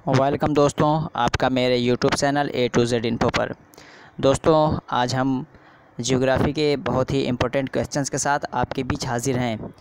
Welcome दोस्तों, आपका मेरे YouTube channel A to Z info पर। दोस्तों, आज हम ज्योग्राफी के बहुत ही इम्पोर्टेंट क्वेश्चंस के साथ आपके बीच हाजिर हैं।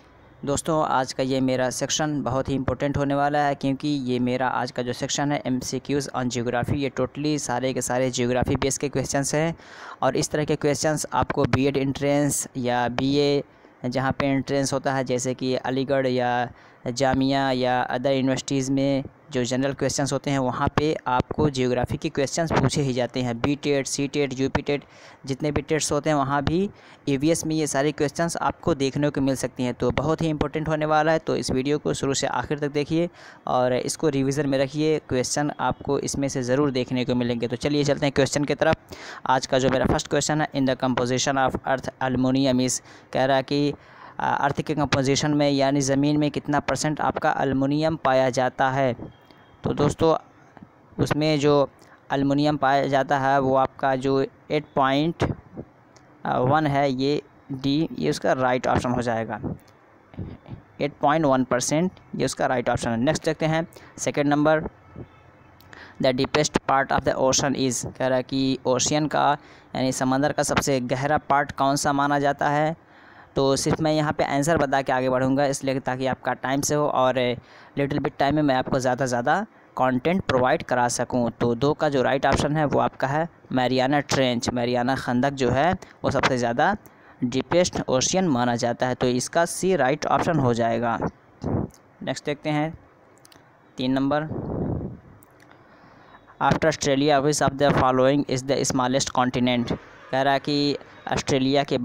दोस्तों, आज का ये मेरा सेक्शन बहुत ही इम्पोर्टेंट होने वाला है, क्योंकि ये मेरा आज का जो सेक्शन है MCQs ऑन ज्योग्राफी, ये टोटली सारे के सारे ज्योग्राफी बेस के क्वेश्चंस हैं। और इस तरह के क्वेश्चंस आपको BEd एंट्रेंस या BA जहाँ पे एंट्रेंस होता है, जैसे कि अलीगढ़ या जामिया या अदर यूनिवर्सिटीज़ में जो जनरल क्वेश्चंस होते हैं, वहाँ पे आपको ज्योग्राफी के क्वेश्चंस पूछे ही जाते हैं। BTET, CTET, UPTET जितने भी टेस्ट होते हैं, वहाँ भी EVS में ये सारे क्वेश्चंस आपको देखने को मिल सकती हैं। तो बहुत ही इंपॉर्टेंट होने वाला है, तो इस वीडियो को शुरू से आखिर तक देखिए और इसको रिविज़न में रखिए। क्वेश्चन आपको इसमें से ज़रूर देखने को मिलेंगे। तो चलिए चलते हैं क्वेश्चन की तरफ। आज का जो मेरा फर्स्ट क्वेश्चन है, in the composition of earth aluminium is, कह रहा है कि अर्थ के कंपोजिशन में यानी ज़मीन में कितना % आपका एल्युमिनियम पाया जाता है। तो दोस्तों, उसमें जो एल्युमिनियम पाया जाता है वो आपका जो 8.1 है, ये डी, ये उसका राइट ऑप्शन हो जाएगा। 8.1% ये उसका राइट ऑप्शन है। नेक्स्ट देखते हैं second number, the deepest part of the ocean is, कह रहा है कि ओशियन का यानी समंदर का सबसे गहरा पार्ट कौन सा माना जाता है। तो सिर्फ मैं यहाँ पे आंसर बता के आगे बढ़ूँगा, इसलिए ताकि आपका टाइम से हो और लिटिल बिट टाइम में मैं आपको ज़्यादा कंटेंट प्रोवाइड करा सकूँ। तो 2 का जो राइट ऑप्शन है वो आपका है मैरियाना ट्रेंच। मैरियाना खंदक जो है वो सबसे ज़्यादा डीपेस्ट ओशियन माना जाता है, तो इसका सी राइट ऑप्शन हो जाएगा। नेक्स्ट देखते हैं 3 number, after Australia which of the following is the smallest continent, कह रहा है कि ऑस्ट्रेलिया के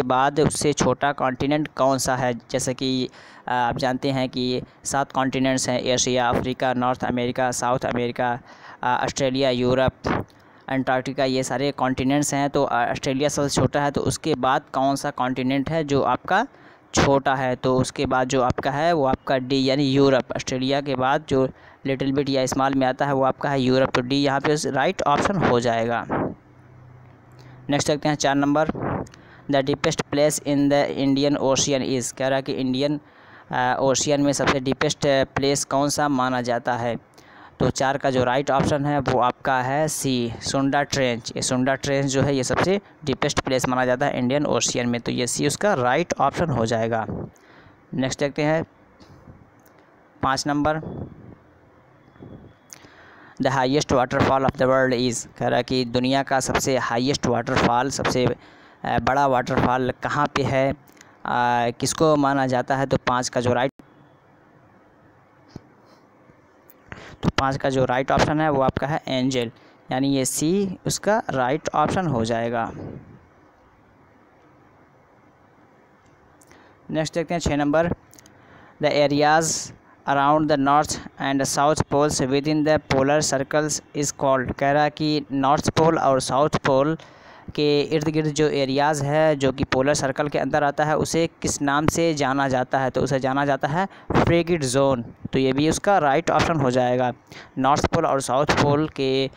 बाद उससे छोटा कॉन्टिनेंट कौन सा है। जैसे कि आप जानते हैं कि 7 कॉन्टिनेंट्स हैं, Asia, Africa, north America, south America, Australia, Europe, Antarctica, ये सारे कॉन्टिनेंट्स हैं। तो ऑस्ट्रेलिया सबसे छोटा है, तो उसके बाद कौन सा कॉन्टिनेंट है जो आपका छोटा है। तो उसके बाद जो आपका है वो आपका डी यानी यूरोप। ऑस्ट्रेलिया के बाद जो लिटिल बिट या स्मॉल में आता है वो आपका है यूरोप, तो डी यहाँ पे राइट ऑप्शन हो जाएगा। नेक्स्ट देखते हैं 4 number, the deepest place in the Indian ocean is, कह रहा है कि इंडियन ओशियन में सबसे डीपेस्ट प्लेस कौन सा माना जाता है। तो 4 का जो राइट ऑप्शन है वो आपका है सी, सुंडा ट्रेंच। ये सुंडा ट्रेंच जो है ये सबसे डीपेस्ट प्लेस माना जाता है इंडियन ओशियन में, तो ये सी उसका राइट ऑप्शन हो जाएगा। नेक्स्ट देखते हैं 5 number, the highest waterfall of the world is, कह रहा है कि दुनिया का सबसे हाईएस्ट वाटरफॉल, सबसे बड़ा वाटरफॉल कहाँ पे है, किसको माना जाता है। तो 5 का जो राइट ऑप्शन है वो आपका है एंजल, यानी ये सी उसका राइट ऑप्शन हो जाएगा। नेक्स्ट देखते हैं 6 number, the areas around the north and south poles within the polar circles is called, कह रहा है कि नॉर्थ पोल और साउथ पोल के इर्द गिर्द जो एरियाज़ है जो कि पोलर सर्कल के अंदर आता है, उसे किस नाम से जाना जाता है। तो उसे जाना जाता है फ्रिगिड जोन, तो ये भी उसका राइट ऑप्शन हो जाएगा। नॉर्थ पोल और साउथ पोल के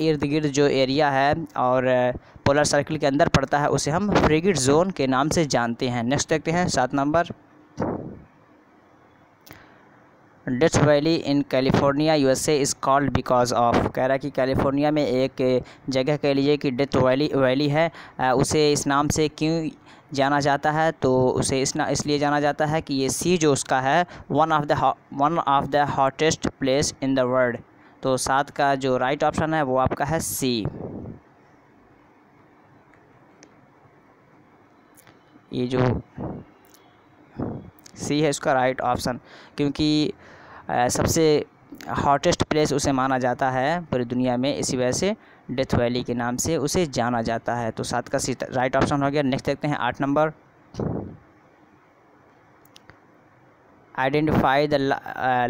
इर्द गिर्द जो एरिया है और पोलर सर्कल के अंदर पड़ता है, उसे हम फ्रिगिड जोन के नाम से जानते हैं। नेक्स्ट देखते हैं 7 number, death valley in California USA is called because of, कह रहा है कि कैलिफोर्निया में एक जगह कह लीजिए कि डेथ वैली है, उसे इस नाम से क्यों जाना जाता है। तो उसे इसलिए जाना जाता है कि ये सी जो उसका है one of the hottest place in the world. तो 7 का जो राइट ऑप्शन है वो आपका है सी। ये जो सी है इसका राइट ऑप्शन, क्योंकि सबसे हॉटेस्ट प्लेस उसे माना जाता है पूरी दुनिया में, इसी वजह से डेथ वैली के नाम से उसे जाना जाता है। तो 7 का सी राइट ऑप्शन हो गया। नेक्स्ट देखते हैं 8 number, identify the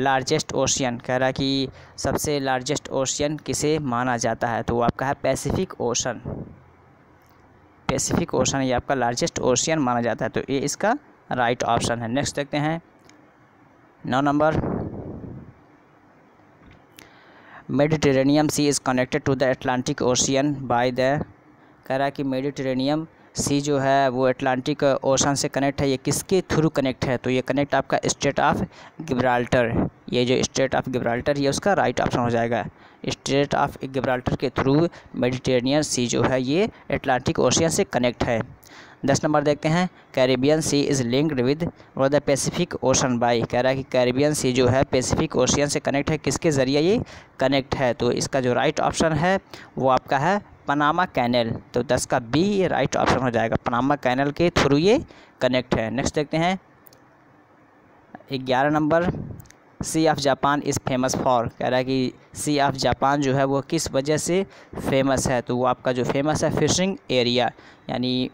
largest ocean, कह रहा है कि सबसे लार्जेस्ट ओशियन किसे माना जाता है। तो वो आपका है पैसिफिक ओशन। पैसिफिक ओशन ये आपका लार्जेस्ट ओशियन माना जाता है, तो ये इसका राइट ऑप्शन है। नेक्स्ट देखते हैं 9 number, Mediterranean sea is connected to the Atlantic ocean by the, कह रहा है कि मेडिटेरेनियम सी जो है वो अटलांटिक ओशन से कनेक्ट है, ये किसके थ्रू कनेक्ट है? तो ये कनेक्ट आपका स्ट्रेट ऑफ गिब्राल्टर, ये जो स्ट्रेट ऑफ गिब्राल्टर ये उसका राइट ऑप्शन हो जाएगा। स्ट्रेट ऑफ गिब्राल्टर के थ्रू मेडिटेरेनियन सी जो है ये अटलांटिक ओशियन से कनेक्ट है। 10 नंबर देखते हैं, Caribbean sea is linked with the Pacific Ocean by. कह रहा है कि कैरिबियन सी जो है पैसिफिक ओशियन से कनेक्ट है, किसके ज़रिए ये कनेक्ट है? तो इसका जो राइट ऑप्शन है वो आपका है पनामा कैनल। तो 10 का बी ये राइट ऑप्शन हो जाएगा, पनामा कैनल के थ्रू ये कनेक्ट है। नेक्स्ट देखते हैं 11 number, sea of Japan is famous for. कह रहा है कि सी ऑफ जापान जो है वो किस वजह से फेमस है? तो वो आपका जो फेमस है फिशिंग एरिया, यानी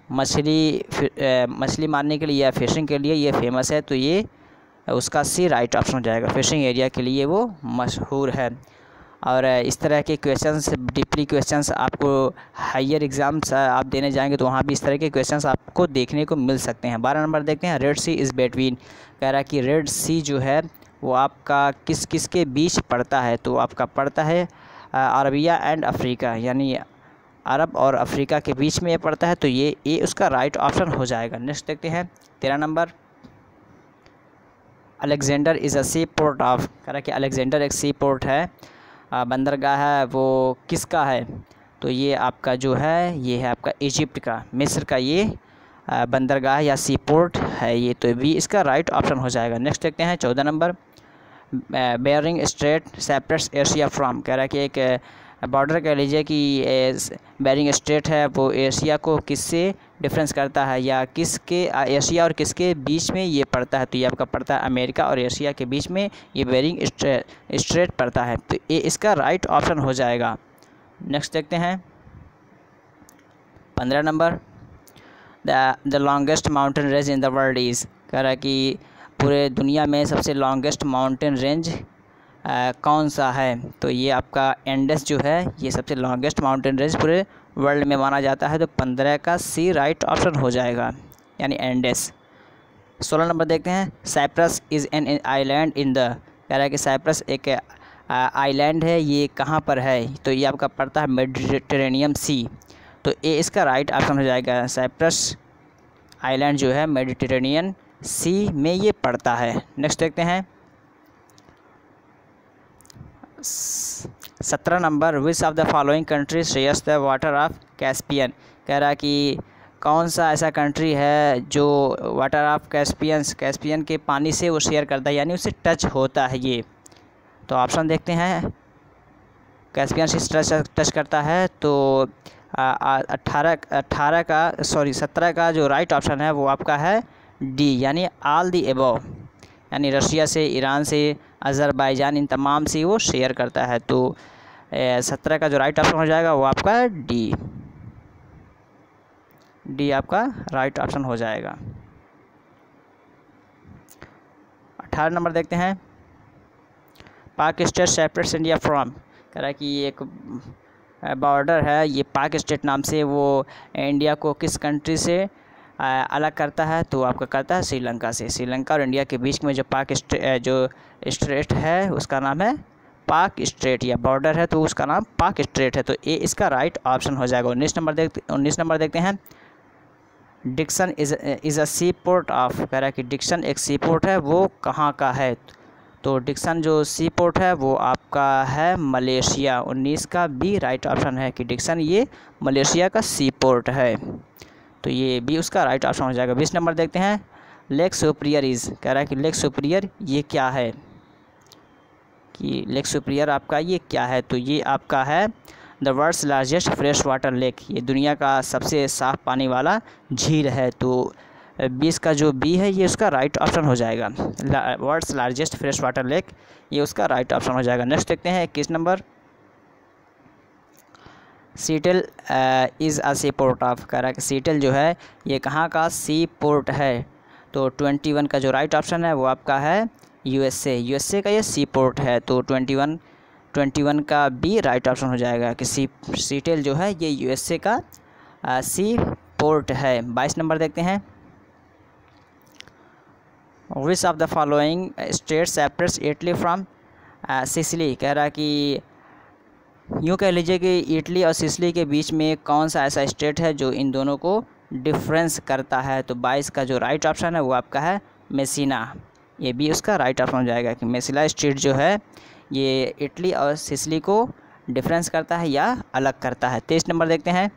मछली मारने के लिए या फिशिंग के लिए ये फेमस है। तो ये उसका सी राइट ऑप्शन हो जाएगा, फिशिंग एरिया के लिए वो मशहूर है। और इस तरह के क्वेश्चंस, डीपली क्वेश्चंस आपको हायर एग्ज़ाम्स आप देने जाएंगे तो वहाँ भी इस तरह के क्वेश्चंस आपको देखने को मिल सकते हैं। 12 नंबर देखते हैं, रेड सी इज़ बिटवीन। कह रहा है कि रेड सी जो है वो आपका किस किस के बीच पड़ता है? तो आपका पड़ता है अरबिया एंड अफ्रीका, यानी अरब और अफ्रीका के बीच में ये पड़ता है। तो ये उसका राइट ऑप्शन हो जाएगा। नेक्स्ट देखते हैं 13 number, Alexander is a sea port of. कह रहा है कि अलेक्जेंडर एक सी पोर्ट है, बंदरगाह है, वो किसका है? तो ये आपका जो है ये है आपका इजिप्ट का, मिस्र का ये बंदरगाह या सी पोर्ट है ये। तो भी इसका राइट ऑप्शन हो जाएगा। नेक्स्ट देखते हैं 14 number, Bering Strait separates Asia from. कह रहा है कि एक बॉर्डर कह लीजिए कि बेरिंग स्ट्रेट है वो एशिया को किससे डिफरेंस करता है, या किसके एशिया और किसके बीच में ये पड़ता है? तो ये आपका पड़ता है अमेरिका और एशिया के बीच में ये बेरिंग स्ट्रेट पड़ता है। तो ये इसका राइट ऑप्शन हो जाएगा। नेक्स्ट देखते हैं 15 number, the longest mountain range in the world is. कह रहा है कि पूरे दुनिया में सबसे लॉन्गेस्ट माउंटेन रेंज कौन सा है? तो ये आपका एंडेस जो है ये सबसे लॉन्गेस्ट माउंटेन रेंज पूरे वर्ल्ड में माना जाता है। तो 15 का सी राइट ऑप्शन हो जाएगा, यानी एंडेस। 16 नंबर देखते हैं, Cyprus is an island in the. कह रहा है कि साइप्रस एक आइलैंड है, ये कहाँ पर है? तो ये आपका पड़ता है मेडिटेरेनियन सी। तो ये इसका राइट ऑप्शन हो जाएगा। साइप्रस आइलैंड जो है मेडिटेरेनियन सी में ये पड़ता है। नेक्स्ट देखते हैं 17 number, which of the following country shares the water of Caspian. कह रहा है कि कौन सा ऐसा कंट्री है जो वाटर ऑफ कैस्पियन के पानी से वो शेयर करता है, यानी उससे टच होता है ये? तो ऑप्शन देखते हैं, कैस्पियन से टच करता है तो 17 का जो राइट ऑप्शन है वो आपका है डी, यानी ऑल दी एबव, यानी रशिया से, ईरान से, अज़रबैजान, इन तमाम से वो शेयर करता है। तो 17 का जो राइट ऑप्शन हो जाएगा वो आपका डी आपका राइट ऑप्शन हो जाएगा। 18 नंबर देखते हैं, पाक स्टेट सेपरेट्स इंडिया फ्रॉम। कह रहा है कि एक बॉर्डर है ये पाक स्टेट नाम से, वो इंडिया को किस कंट्री से अलग करता है? तो आपका करता है श्रीलंका से। श्रीलंका और इंडिया के बीच में जो स्ट्रेट है उसका नाम है पाक स्ट्रेट, या बॉर्डर है तो उसका नाम पाक स्ट्रेट है। तो ये इसका राइट ऑप्शन हो जाएगा। 19 नंबर देखते हैं, Dixon is a sea port of. कह रहा है कि डिक्सन एक सी पोर्ट है, वो कहाँ का है? तो डिक्सन जो सी पोर्ट है वो आपका है मलेशिया। 19 का बी राइट ऑप्शन है कि डिक्सन ये मलेशिया का सी पोर्ट है। तो ये भी उसका राइट ऑप्शन हो जाएगा। 20 नंबर देखते हैं, लेक सुपीरियर इज़। कह रहा है कि लेक सुपीरियर ये क्या है, कि लेक सुपीरियर आपका ये क्या है? तो ये आपका है the world's largest fresh water lake, ये दुनिया का सबसे साफ़ पानी वाला झील है। तो 20 का जो बी है ये उसका राइट ऑप्शन हो जाएगा। World's largest fresh water lake ये उसका राइट ऑप्शन हो जाएगा। नेक्स्ट देखते हैं 21 number, Seattle is a sea port of. कह रहा है कि सीटल जो है ये कहाँ का सी पोर्ट है? तो 21 का जो राइट ऑप्शन है वो आपका है यूएसए का ये सी पोर्ट है। तो 21 का बी राइट ऑप्शन हो जाएगा कि सीटल जो है ये यूएसए का सी पोर्ट है। 22 नंबर देखते हैं, which of the following state separates Italy from Sicily. कह रहा है कि यूँ कह लीजिए कि इटली और सिसिली के बीच में कौन सा ऐसा स्टेट है जो इन दोनों को डिफरेंस करता है। तो 22 का जो राइट ऑप्शन है वो आपका है मेसिना। ये भी उसका राइट ऑप्शन हो जाएगा कि मेसिना स्टेट जो है ये इटली और सिसिली को डिफरेंस करता है या अलग करता है। 23 नंबर देखते हैं।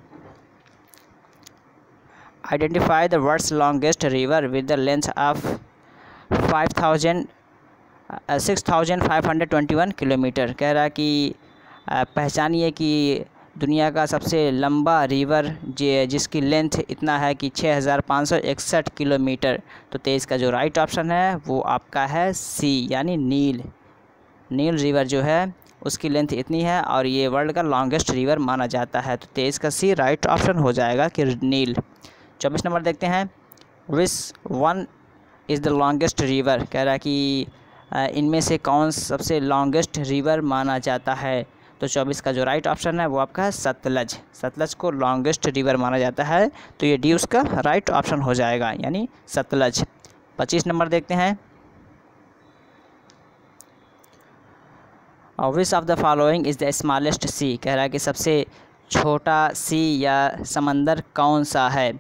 Identify the world's longest river with the length of 6,521 kilometre. कह रहा है कि पहचानिए कि दुनिया का सबसे लंबा रिवर जिसकी लेंथ इतना है कि 6,561 किलोमीटर। तो 23 का जो राइट ऑप्शन है वो आपका है सी यानी नील। नील रिवर जो है उसकी लेंथ इतनी है और ये वर्ल्ड का लॉन्गेस्ट रिवर माना जाता है। तो 23 का सी राइट ऑप्शन हो जाएगा कि नील। 24 नंबर देखते हैं। Which one is the longest river. कह रहा है कि इनमें से कौन सबसे लॉन्गेस्ट रिवर माना जाता है। तो 24 का जो राइट ऑप्शन है वो आपका है सतलज। सतलज को लॉन्गेस्ट रिवर माना जाता है। तो ये डी उसका राइट ऑप्शन हो जाएगा यानी सतलज। 25 नंबर देखते हैं। Which of the following is the smallest sea. कह रहा है कि सबसे छोटा सी या समंदर कौन सा है।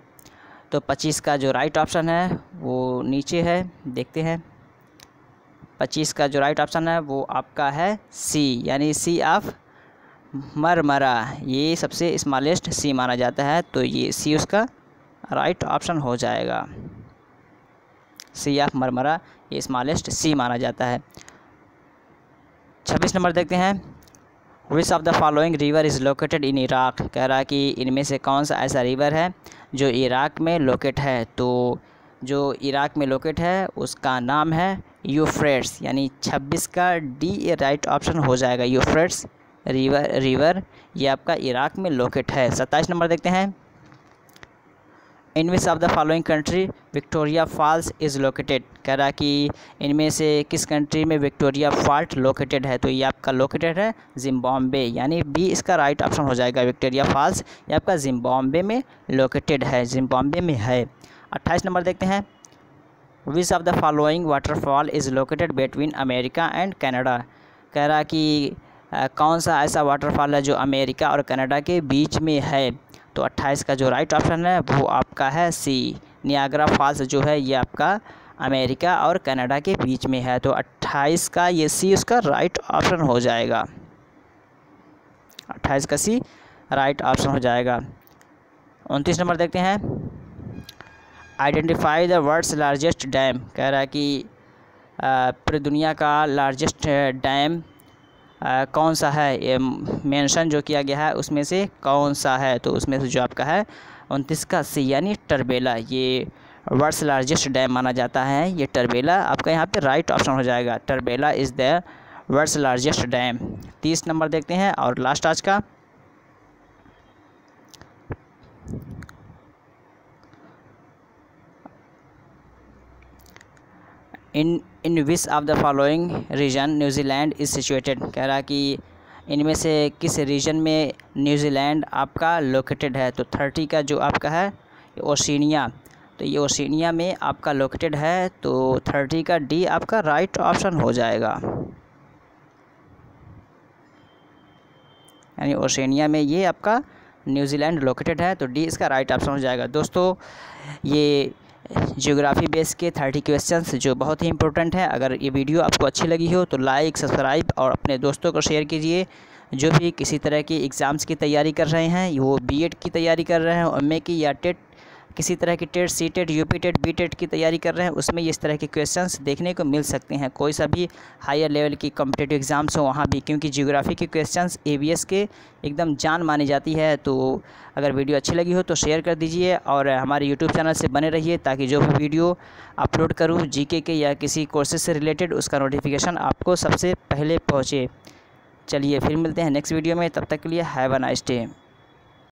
तो 25 का जो राइट ऑप्शन है वो नीचे है, देखते हैं। 25 का जो राइट ऑप्शन है वो आपका है सी यानी सी ऑफ मरमरा। ये सबसे स्मॉलेस्ट सी माना जाता है। तो ये सी उसका राइट ऑप्शन हो जाएगा। सी ऑफ मरमरा ये स्मॉलेस्ट सी माना जाता है। 26 नंबर देखते हैं। Which of the following river is located in Iraq. कह रहा है कि इनमें से कौन सा ऐसा रिवर है जो इराक में लोकेट है। तो जो इराक में लोकेट है उसका नाम है यूफ्रेट्स यानी 26 का डी राइट ऑप्शन हो जाएगा। यूफ्रेट्स रिवर ये आपका इराक में लोकेट है। 27 नंबर देखते हैं। In which of the following country Victoria Falls is located. कह रहा कि इनमें से किस कंट्री में विक्टोरिया फॉल्ट लोकेटेड है। तो ये आपका लोकेटेड है जिम्बाब्वे यानी बी इसका राइट ऑप्शन हो जाएगा। विक्टोरिया फॉल्स ये आपका जिम्बाब्वे में लोकेटेड है, जिम्बाब्वे में है। 28 नंबर देखते हैं। Which of the following waterfall is located between America and Canada. कह रहा कि कौन सा ऐसा वाटरफॉल है जो अमेरिका और कनाडा के बीच में है। तो 28 का जो राइट ऑप्शन है वो आपका है सी। नियाग्रा फॉल्स जो है ये आपका अमेरिका और कनाडा के बीच में है। तो 28 का ये सी उसका राइट ऑप्शन हो जाएगा। 28 का सी राइट ऑप्शन हो जाएगा। 29 नंबर देखते हैं। Identify the world's largest dam. कह रहा है कि पूरी दुनिया का लार्जेस्ट डैम कौन सा है, ये मेंशन जो किया गया है उसमें से कौन सा है। तो उसमें से जो आपका है 29 का सी यानी टर्बेला ये वर्ल्ड्स लार्जेस्ट डैम माना जाता है। ये टर्बेला आपका यहाँ पे राइट ऑप्शन हो जाएगा। Tarbela is the world's largest dam. 30 number देखते हैं और लास्ट आज का। In which of the following region New Zealand is situated. कह रहा कि इनमें से किस रीजन में न्यूजीलैंड आपका लोकेटेड है। तो 30 का जो आपका है ओशिनिया। तो ये ओशिनिया में आपका लोकेटेड है। तो 30 का डी आपका राइट ऑप्शन हो जाएगा यानी ओशिनिया में ये आपका न्यूजीलैंड लोकेटेड है। तो डी इसका राइट ऑप्शन हो जाएगा। दोस्तों ये ज्योग्राफी बेस के 30 क्वेश्चंस जो बहुत ही इंपॉर्टेंट है। अगर ये वीडियो आपको अच्छी लगी हो तो लाइक, सब्सक्राइब और अपने दोस्तों को शेयर कीजिए। जो भी किसी तरह की एग्ज़ाम्स की तैयारी कर रहे हैं, वो बीएड की तैयारी कर रहे हैं, एमए की या टेट किसी तरह की TET, C TET, UP TET, B TET की तैयारी कर रहे हैं, उसमें इस तरह के क्वेश्चंस देखने को मिल सकते हैं। कोई सा भी हायर लेवल की कॉम्पिटिटिव एग्ज़ाम्स हो वहाँ भी, क्योंकि ज्योग्राफी के क्वेश्चंस एबीएस के एकदम जान मानी जाती है। तो अगर वीडियो अच्छी लगी हो तो शेयर कर दीजिए और हमारे यूट्यूब चैनल से बने रहिए ताकि जो भी वीडियो अपलोड करूँ जीके के या किसी कोर्सेज से रिलेटेड उसका नोटिफिकेशन आपको सबसे पहले पहुँचे। चलिए फिर मिलते हैं नेक्स्ट वीडियो में, तब तक के लिए हैव अ नाइस डे।